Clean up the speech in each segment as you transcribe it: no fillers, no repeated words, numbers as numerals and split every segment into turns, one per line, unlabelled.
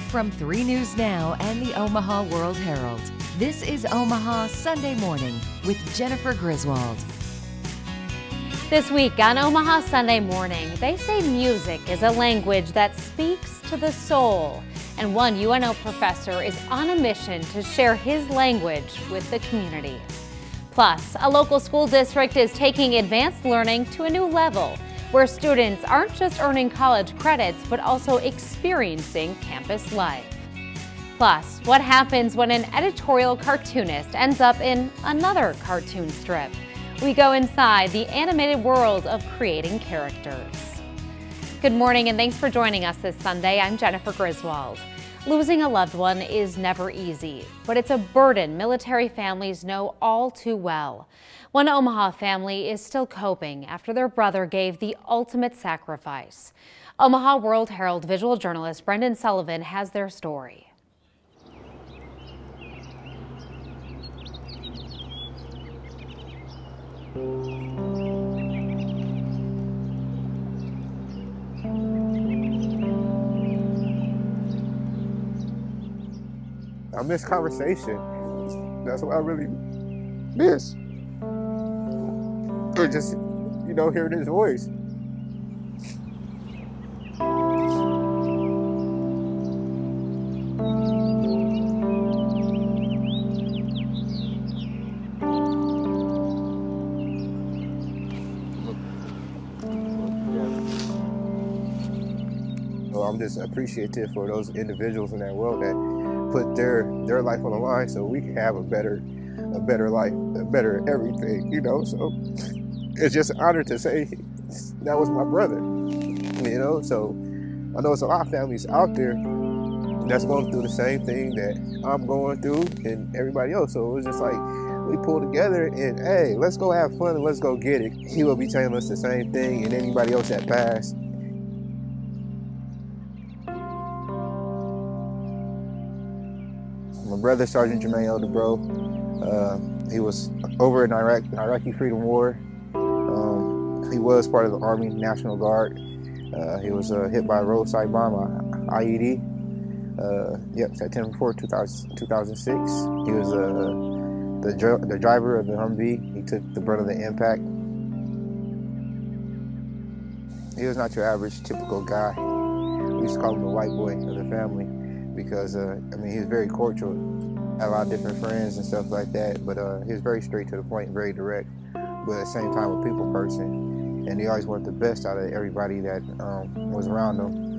from 3 News Now and the Omaha World-Herald. This is Omaha Sunday Morning with Jennifer Griswold.
This week on Omaha Sunday Morning, they say music is a language that speaks to the soul. And one UNO professor is on a mission to share his language with the community. Plus, a local school district is taking advanced learning to a new level, where students aren't just earning college credits, but also experiencing campus life. Plus, what happens when an editorial cartoonist ends up in another cartoon strip? We go inside the animated world of creating characters. Good morning and thanks for joining us this Sunday. I'm Jennifer Griswold. Losing a loved one is never easy, but it's a burden military families know all too well. One Omaha family is still coping after their brother gave the ultimate sacrifice. Omaha World-Herald visual journalist Brendan Sullivan has their story.
I miss conversation. That's what I really miss. Or just, hearing his voice. So I'm just appreciative for those individuals in that world that put their life on the line so we can have a better life, a better everything, so it's just an honor to say that was my brother, so I know it's a lot of families out there that's going through the same thing that I'm going through and everybody else, so it was just like we pull together and hey, let's go have fun and let's go get it. He will be telling us the same thing and anybody else that passed. My brother, Sergeant Jermaine Eldebro, he was over in Iraq, the Iraqi Freedom War. He was part of the Army National Guard. He was hit by a roadside bomb, IED. September 4, 2006. He was the driver of the Humvee. He took the brunt of the impact. He was not your average, typical guy. We used to call him the white boy of the family, because he was very cordial, had a lot of different friends and stuff like that, but he was very straight to the point, very direct, but at the same time a people person, and he always wanted the best out of everybody that was around him.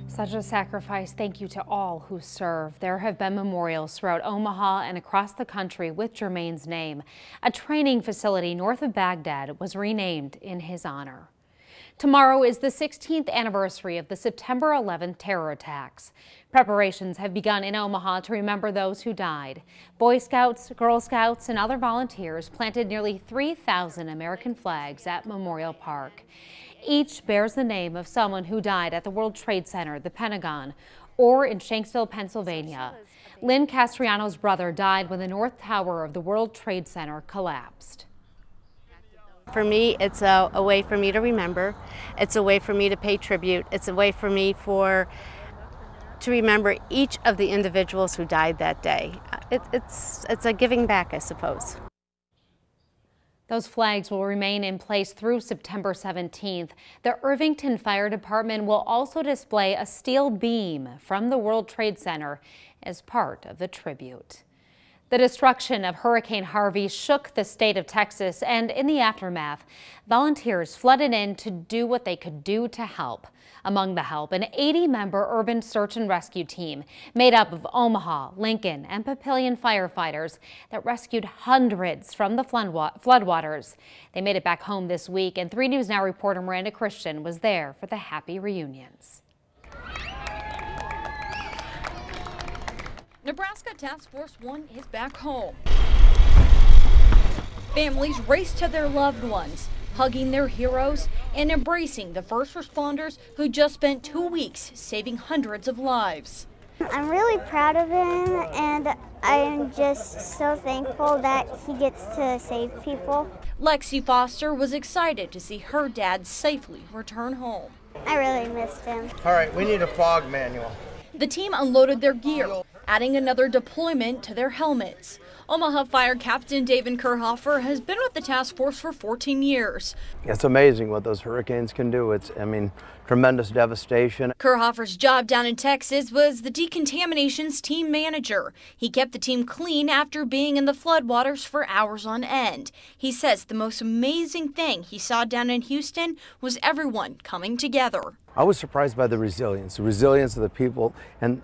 Such a sacrifice. Thank you to all who serve. There have been memorials throughout Omaha and across the country with Jermaine's name. A training facility north of Baghdad was renamed in his honor. Tomorrow is the 16th anniversary of the September 11th terror attacks. Preparations have begun in Omaha to remember those who died. Boy Scouts, Girl Scouts, and other volunteers planted nearly 3,000 American flags at Memorial Park. Each bears the name of someone who died at the World Trade Center, the Pentagon, or in Shanksville, Pennsylvania. Lynn Castriano's brother died when the North Tower of the World Trade Center collapsed.
For me, it's a way for me to remember. It's a way for me to pay tribute. It's a way for me to remember each of the individuals who died that day. It's a giving back, I suppose.
Those flags will remain in place through September 17th. The Irvington Fire Department will also display a steel beam from the World Trade Center as part of the tribute. The destruction of Hurricane Harvey shook the state of Texas, and in the aftermath, volunteers flooded in to do what they could do to help. Among the help, an 80-member urban search and rescue team made up of Omaha, Lincoln, and Papillion firefighters that rescued hundreds from the floodwaters. They made it back home this week, and 3 News Now reporter Miranda Christian was there for the happy reunions.
Nebraska Task Force 1 is back home. Families race to their loved ones, hugging their heroes and embracing the first responders who just spent 2 weeks saving hundreds of lives.
I'm really proud of him, and I'm just so thankful that he gets to save people.
Lexi Foster was excited to see her dad safely return home.
I really missed him.
All right, we need a fog manual.
The team unloaded their gear, adding another deployment to their helmets. Omaha Fire Captain David Kerhofer has been with the task force for 14 years.
It's amazing what those hurricanes can do. It's, tremendous devastation.
Kerhofer's job down in Texas was the decontaminations team manager. He kept the team clean after being in the floodwaters for hours on end. He says the most amazing thing he saw down in Houston was everyone coming together.
I was surprised by the resilience of the people, and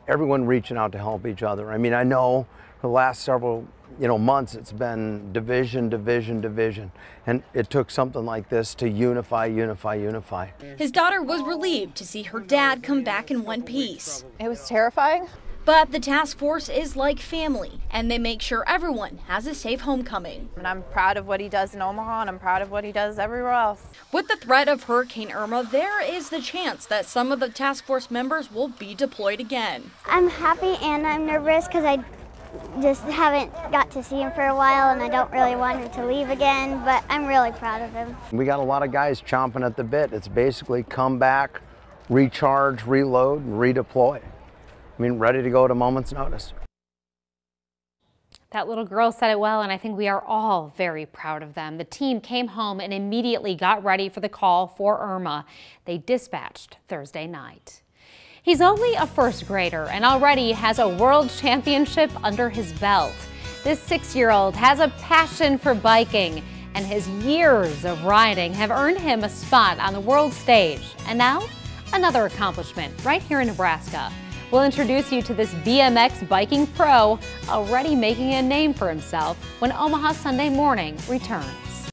everyone reaching out to help each other. I know for the last several months it's been division, and it took something like this to unify.
His daughter was relieved to see her dad come back in one piece.
It was terrifying.
But the task force is like family, and they make sure everyone has a safe homecoming.
And I'm proud of what he does in Omaha, and I'm proud of what he does everywhere else.
With the threat of Hurricane Irma, there is the chance that some of the task force members will be deployed again.
I'm happy and I'm nervous because I just haven't got to see him for a while, and I don't really want him to leave again, but I'm really proud of him.
We got a lot of guys chomping at the bit. It's basically come back, recharge, reload, and redeploy. Ready to go at a moment's notice.
That little girl said it well, and I think we are all very proud of them. The team came home and immediately got ready for the call for Irma. They dispatched Thursday night. He's only a first grader and already has a world championship under his belt. This 6-year-old has a passion for biking, and his years of riding have earned him a spot on the world stage. And now, another accomplishment right here in Nebraska. We'll introduce you to this BMX biking pro already making a name for himself when Omaha Sunday Morning returns.